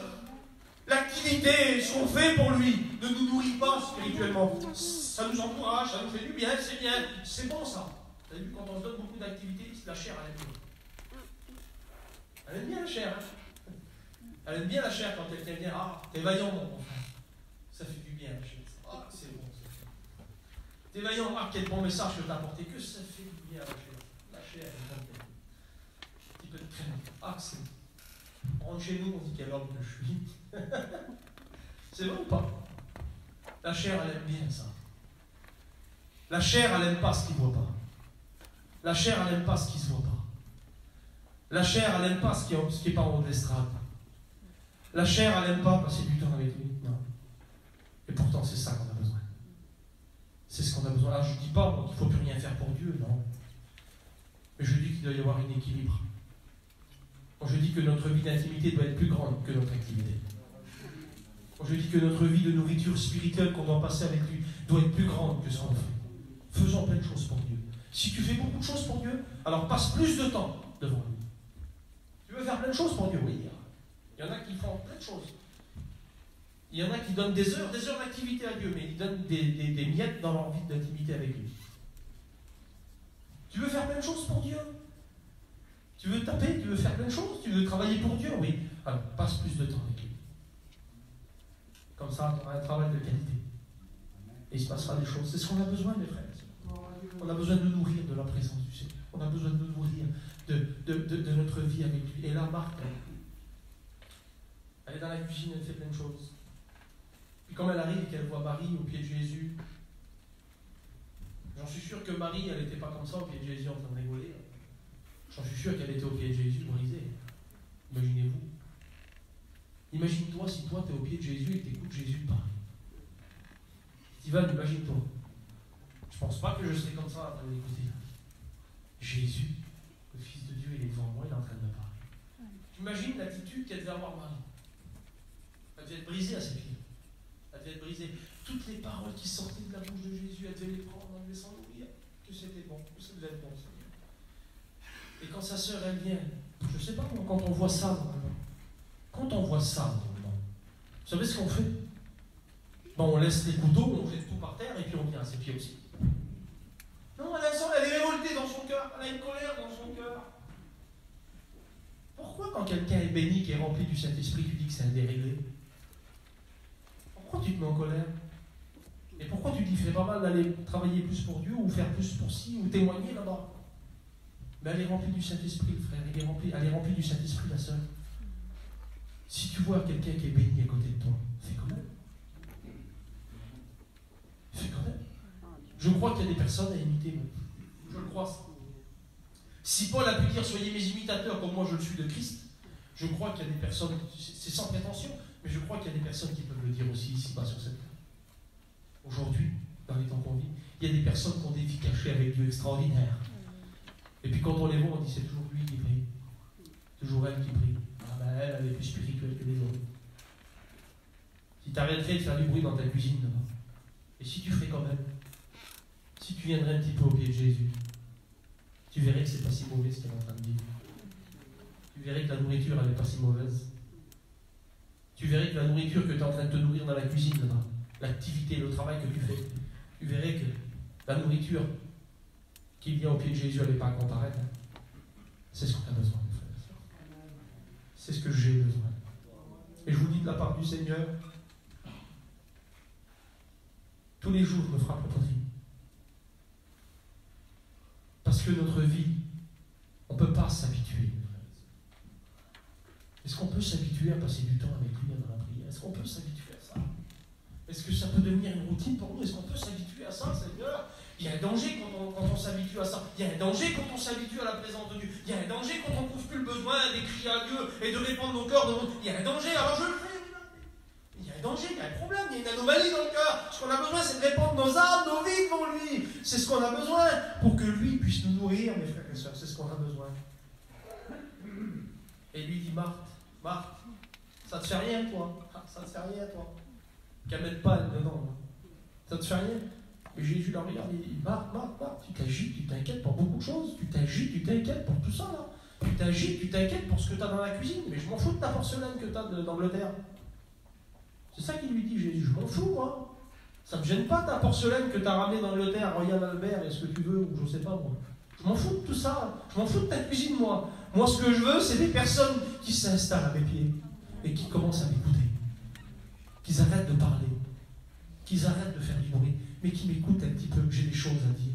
L'activité, ce qu'on fait pour lui, ne nous nourrit pas spirituellement. Ça nous encourage, ça nous fait du bien, c'est bien. C'est bon ça. Vous avez vu, quand on se donne beaucoup d'activités, la chair, elle aime bien. Elle aime bien la chair. Hein. Elle aime bien la chair quand elle vient. Ah, t'es vaillant, mon frère. Ça fait du bien la chair. Ah, c'est bon. T'es vaillant. Ah, quel bon message que t'as apporté. Que ça fait du bien la chair. La chair, elle aime bien. Un petit peu de crème. Ah, c'est bon. On rentre chez nous, on dit quel homme que je suis. C'est vrai ou pas? La chair, elle aime bien ça. La chair, elle n'aime pas ce qu'il ne voit pas. La chair, elle n'aime pas ce qui ne se voit pas. La chair, elle n'aime pas ce qui n'est pas en haut de l'estrade. La chair, elle n'aime pas passer du temps avec lui. Non. Et pourtant, c'est ça qu'on a besoin. C'est ce qu'on a besoin. Là, je ne dis pas qu'il ne faut plus rien faire pour Dieu, non. Mais je dis qu'il doit y avoir un équilibre. Quand je dis que notre vie d'intimité doit être plus grande que notre activité. Quand je dis que notre vie de nourriture spirituelle qu'on doit passer avec lui doit être plus grande que ce qu'on fait. Faisons plein de choses pour Dieu. Si tu fais beaucoup de choses pour Dieu, alors passe plus de temps devant lui. Tu veux faire plein de choses pour Dieu? Oui. Il y en a qui font plein de choses. Il y en a qui donnent des heures d'activité à Dieu, mais ils donnent des miettes dans leur vie d'intimité avec lui. Tu veux faire plein de choses pour Dieu? Tu veux taper? Tu veux faire plein de choses? Tu veux travailler pour Dieu? Oui. Alors, passe plus de temps avec lui. Comme ça, tu auras un travail de qualité. Et il se passera des choses. C'est ce qu'on a besoin, mes frères. On a besoin de nous nourrir de la présence du Seigneur. On a besoin de nous nourrir de notre vie avec lui. Et là, Marthe, elle est dans la cuisine, elle fait plein de choses. Puis comme elle arrive et qu'elle voit Marie au pied de Jésus, j'en suis sûr que Marie, elle n'était pas comme ça au pied de Jésus en train de rigoler. J'en suis sûr qu'elle était au pied de Jésus brisée. Imaginez-vous. Imagine-toi si toi tu es au pied de Jésus et que tu écoutes Jésus parler. Steven, imagine-toi. Je ne pense pas que je serais comme ça en train d'écouter. Jésus, le Fils de Dieu, il est devant moi, il est en train de me parler. Imagine l'attitude qu'elle devait avoir Marie. Elle devait être brisée à ses pieds. Elle devait être brisée. Toutes les paroles qui sortaient de la bouche de Jésus, elle devait les prendre, elle devait s'en nourrir. Que c'était bon, que ça devait être bon. Et quand sa sœur, elle vient, je ne sais pas, quand on voit ça, vous savez ce qu'on fait? On laisse les couteaux, on jette tout par terre et puis on vient à ses pieds aussi. Non, elle est révoltée dans son cœur, elle a une colère dans son cœur. Pourquoi quand quelqu'un est béni, qui est rempli du Saint-Esprit, tu dis que c'est un déréglé? Pourquoi tu te mets en colère? Et pourquoi tu dis, ferais pas mal d'aller travailler plus pour Dieu, ou faire plus pour ci, ou témoigner là-bas? Mais elle est remplie du Saint-Esprit, le frère, elle est remplie du Saint-Esprit, la sœur. Si tu vois quelqu'un qui est béni à côté de toi, fais quand même. Fais quand même. Je crois qu'il y a des personnes à imiter, moi. Je le crois. Si Paul a pu dire, soyez mes imitateurs comme moi je le suis de Christ, je crois qu'il y a des personnes, c'est sans prétention, mais je crois qu'il y a des personnes qui peuvent le dire aussi ici-bas sur cette terre. Aujourd'hui, dans les temps qu'on vit, il y a des personnes qui ont des vies cachées avec Dieu extraordinaires. Et puis quand on les voit, on dit c'est toujours lui qui prie. Toujours elle qui prie. Ah ben elle est plus spirituelle que les autres. Si tu n'as rien fait de faire du bruit dans ta cuisine là-bas, et si tu ferais quand même, si tu viendrais un petit peu au pied de Jésus, tu verrais que c'est pas si mauvais ce qu'elle est en train de dire. Tu verrais que la nourriture elle n'est pas si mauvaise. Tu verrais que la nourriture que tu es en train de te nourrir dans la cuisine là-bas, l'activité, le travail que tu fais, tu verrais que la nourriture qui vient au pied de Jésus, elle n'est pas à comparer. C'est ce qu'on a besoin, mes frères et sœurs. C'est ce que j'ai besoin. Et je vous dis de la part du Seigneur, tous les jours, je me frappe la poitrine. Parce que notre vie, on ne peut pas s'habituer. Est-ce qu'on peut s'habituer à passer du temps avec lui dans la prière? Est-ce qu'on peut s'habituer à ça? Est-ce que ça peut devenir une routine pour nous? Est-ce qu'on peut s'habituer à ça, Seigneur? Il y a un danger quand on s'habitue à ça. Il y a un danger quand on s'habitue à la présence de Dieu. Il y a un danger quand on ne trouve plus le besoin d'écrire à Dieu et de répondre nos cœurs. Il y a un danger, alors je le fais. Il y a un danger, il y a un problème, il y a une anomalie dans le cœur. Ce qu'on a besoin, c'est de répandre nos âmes, nos vies devant lui. C'est ce qu'on a besoin pour que lui puisse nous nourrir, mes frères et sœurs. C'est ce qu'on a besoin. Et lui dit, Marthe, Marthe, ça te fait rien, toi. Ça te fait rien, toi. Qu'elle mette pas dedans. Ça te fait rien. Et Jésus la regarde, il dit, Marthe, tu t'agites, tu t'inquiètes pour beaucoup de choses. Tu t'agites, tu t'inquiètes pour tout ça, là. Tu t'agites, tu t'inquiètes pour ce que tu as dans la cuisine. Mais je m'en fous de ta porcelaine que tu as d'Angleterre. C'est ça qu'il lui dit, Jésus. Je m'en fous, moi. Ça ne me gêne pas ta porcelaine que tu as ramenée d'Angleterre, Royal Albert, et ce que tu veux, ou je ne sais pas, moi. Je m'en fous de tout ça. Je m'en fous de ta cuisine, moi. Moi, ce que je veux, c'est des personnes qui s'installent à mes pieds et qui commencent à m'écouter. Qu'ils arrêtent de parler. Qu'ils arrêtent de faire du bruit. Mais qui m'écoutent un petit peu. J'ai des choses à dire.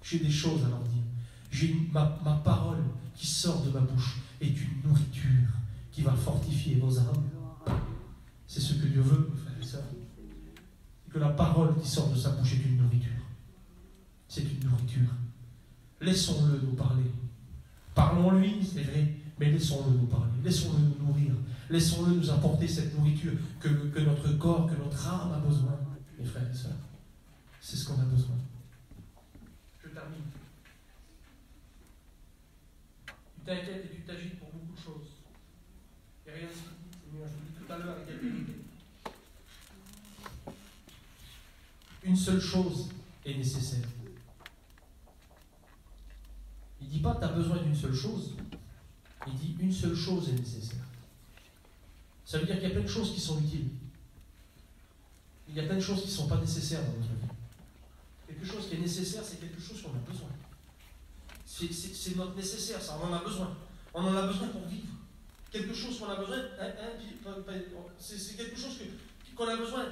J'ai des choses à leur dire. J'ai ma parole qui sort de ma bouche est une nourriture qui va fortifier vos âmes. C'est ce que Dieu veut, mes frères et sœurs. Que la parole qui sort de sa bouche est une nourriture. C'est une nourriture. Laissons-le nous parler. Parlons-lui, c'est vrai, mais laissons-le nous parler. Laissons-le nous nourrir. Laissons-le nous apporter cette nourriture que notre corps, que notre âme a besoin, mes frères et sœurs. C'est ce qu'on a besoin. Je termine. Tu t'inquiètes et tu t'agites pour beaucoup de choses. Et rien ici, Seigneur, je vous dis tout à l'heure avec la vérité. Une seule chose est nécessaire. Il ne dit pas tu as besoin d'une seule chose. Il dit une seule chose est nécessaire. Ça veut dire qu'il y a plein de choses qui sont utiles. Il y a plein de choses qui ne sont pas nécessaires dans notre vie. Quelque chose qui est nécessaire, c'est quelque chose qu'on a besoin. C'est notre nécessaire, ça, on en a besoin. On en a besoin pour vivre. Quelque chose qu'on a besoin, c'est quelque chose qu'on a besoin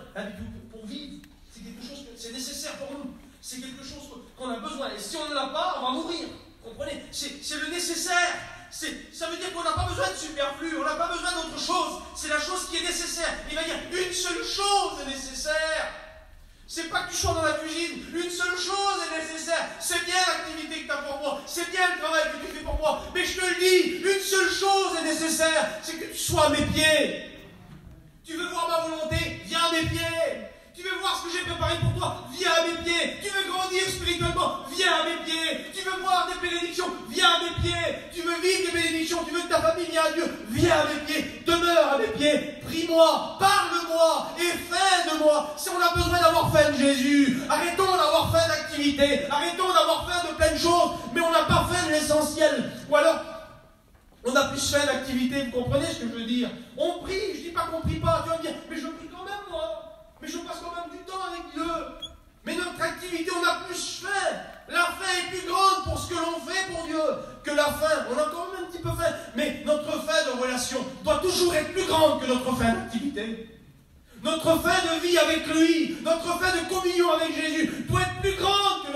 pour vivre. C'est quelque chose c'est nécessaire pour nous. C'est quelque chose qu'on a besoin. Et si on ne l'a pas, on va mourir. Comprenez? C'est le nécessaire. Ça veut dire qu'on n'a pas besoin de superflu. On n'a pas besoin d'autre chose. C'est la chose qui est nécessaire. Il va dire une seule chose est nécessaire. C'est pas que tu sois dans la cuisine. Une seule chose est nécessaire. C'est bien l'activité que tu as pour moi. C'est bien le travail que tu fais pour moi. Mais je te le dis, une seule chose est nécessaire. C'est que tu sois à mes pieds. Tu veux voir ma volonté? Viens à mes pieds. Tu veux voir ce que j'ai préparé pour toi? Viens à mes pieds. Tu veux grandir spirituellement? Viens à mes pieds. Tu veux voir des bénédictions? Viens à mes pieds. Tu veux vivre des bénédictions? Tu veux que ta famille vienne à Dieu? Viens à mes pieds. Demeure à mes pieds. Prie-moi. Parle-moi. Et fais de moi. Si on a besoin d'avoir faim de Jésus, arrêtons d'avoir faim d'activité. Arrêtons d'avoir faim de plein de choses. Mais on n'a pas faim de l'essentiel. Ou alors, on a plus faim d'activité. Vous comprenez ce que je veux dire? On prie. Je ne dis pas qu'on ne prie pas. Tu vas me dire, mais je prie quand même, moi. Mais je passe quand même du temps avec Dieu. Mais notre activité, on a plus faim. La faim est plus grande pour ce que l'on fait pour Dieu que la faim. On a quand même un petit peu faim. Mais notre faim de relation doit toujours être plus grande que notre faim d'activité. Notre faim de vie avec lui, notre faim de communion avec Jésus doit être plus grande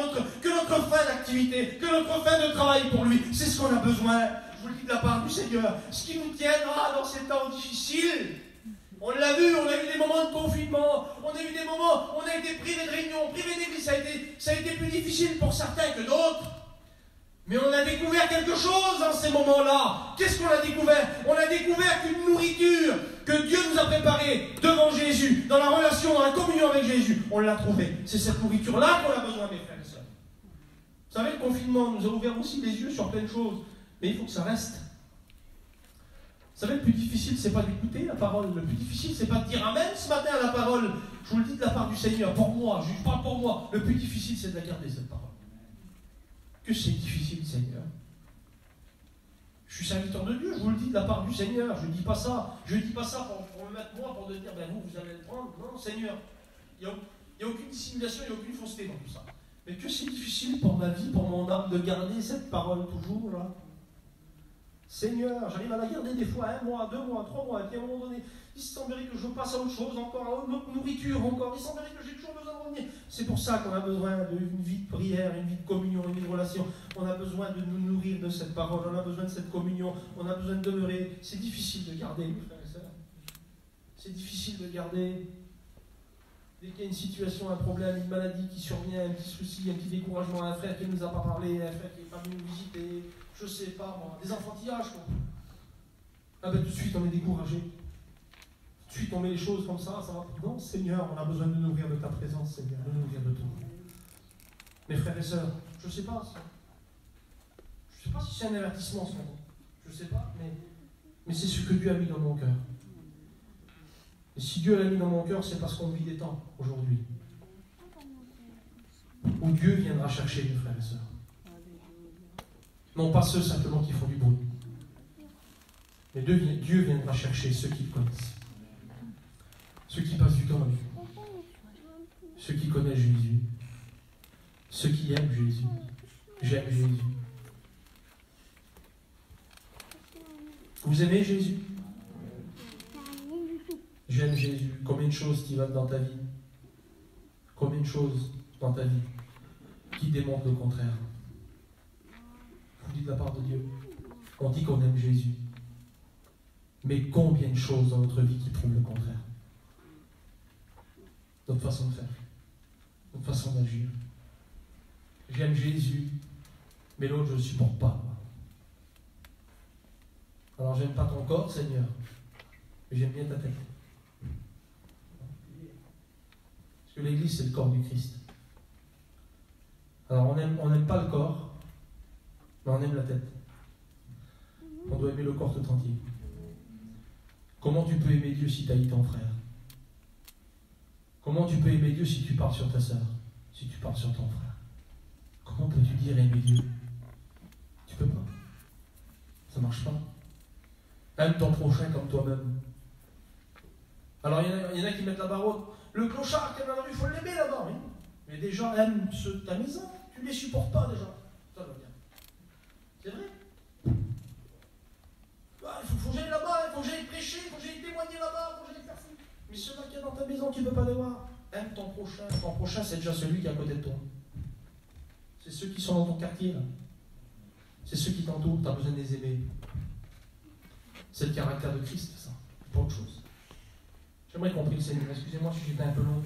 que notre faim d'activité, que notre faim de travail pour lui. C'est ce qu'on a besoin. Je vous le dis de la part du Seigneur. Ce qui nous tiendra dans ces temps difficiles. On l'a vu, on a eu des moments de confinement, on a eu des moments où on a été privé de réunion, privé d'église, ça a été plus difficile pour certains que d'autres. Mais on a découvert quelque chose dans ces moments-là. Qu'est-ce qu'on a découvert? On a découvert qu'une nourriture que Dieu nous a préparée devant Jésus, dans la relation, dans la communion avec Jésus, on l'a trouvée. C'est cette nourriture-là qu'on a besoin, mes frères et sœurs. Vous savez, le confinement nous a ouvert aussi les yeux sur plein de choses, mais il faut que ça reste. Vous savez, le plus difficile, c'est pas d'écouter la parole. Le plus difficile, c'est pas de dire Amen ce matin à la parole. Je vous le dis de la part du Seigneur. Pour moi, je parle pour moi. Le plus difficile, c'est de la garder, cette parole. Que c'est difficile, Seigneur. Je suis serviteur de Dieu, je vous le dis de la part du Seigneur. Je ne dis pas ça. Je ne dis pas ça pour me mettre moi, pour te dire, ben vous allez le prendre. Non, Seigneur. Il n'y a aucune dissimulation, il n'y a aucune fausseté dans tout ça. Mais que c'est difficile pour ma vie, pour mon âme, de garder cette parole toujours, là. Seigneur, j'arrive à la garder des fois 1 mois, 2 mois, 3 mois, et puis à un moment donné, il semblerait que je passe à autre chose encore, à une autre nourriture encore, il semblerait que j'ai toujours besoin de revenir. C'est pour ça qu'on a besoin d'une vie de prière, une vie de communion, une vie de relation. On a besoin de nous nourrir de cette parole, on a besoin de cette communion, on a besoin de demeurer. C'est difficile de garder, mes frères et sœurs. C'est difficile de garder. Dès qu'il y a une situation, un problème, une maladie qui survient, un petit souci, un petit découragement, un frère qui ne nous a pas parlé, un frère qui n'est pas venu nous visiter, je ne sais pas moi, des enfantillages, quoi. Ah ben tout de suite on est découragé. de suite on met les choses comme ça va. Non, Seigneur, on a besoin de nous nourrir de ta présence, Seigneur, de nous nourrir de toi. Mes frères et sœurs, je ne sais pas. Je ne sais pas si c'est un avertissement ce moment. Je ne sais pas, mais c'est ce que Dieu a mis dans mon cœur. Et si Dieu l'a mis dans mon cœur, c'est parce qu'on vit des temps aujourd'hui où Dieu viendra chercher mes frères et sœurs. Non pas ceux simplement qui font du bruit. Mais Dieu viendra chercher ceux qui le connaissent. Ceux qui passent du temps avec lui. Ceux qui connaissent Jésus. Ceux qui aiment Jésus. J'aime Jésus. Vous aimez Jésus? J'aime Jésus. Combien de choses qui vont dans ta vie? Combien de choses dans ta vie qui démontrent le contraire? Je vous dis de la part de Dieu. On dit qu'on aime Jésus. Mais combien de choses dans notre vie qui prouvent le contraire? Notre façon de faire. Notre façon d'agir. J'aime Jésus, mais l'autre je ne le supporte pas. Alors j'aime pas ton corps, Seigneur, mais j'aime bien ta tête. Parce que l'Église, c'est le corps du Christ. Alors on n'aime pas le corps, mais on aime la tête. On doit aimer le corps tout entier. Comment tu peux aimer Dieu si tu haïs ton frère? Comment tu peux aimer Dieu si tu parles sur ta sœur? Si tu parles sur ton frère? Comment peux-tu dire aimer Dieu? Tu peux pas. Ça marche pas. Aime ton prochain comme toi-même. Alors il y en a qui mettent la barre haute. Le clochard qui est dans la rue, il faut l'aimer là-bas. Oui. Mais des gens aiment ceux de ta maison. Tu ne les supportes pas déjà. Ça va bien. C'est vrai. Il faut que j'aille là-bas, il faut que j'aille prêcher, il faut que j'aille témoigner là-bas, il faut que j'aille faire fou. Mais ceux-là qui sont dans ta maison, tu ne peux pas les voir. Aime ton prochain. Ton prochain, c'est déjà celui qui est à côté de toi. C'est ceux qui sont dans ton quartier, là. C'est ceux qui t'entourent, tu as besoin de les aimer. C'est le caractère de Christ, ça. Pas autre chose. J'aimerais qu'on prie le Seigneur. Excusez-moi si j'étais un peu long.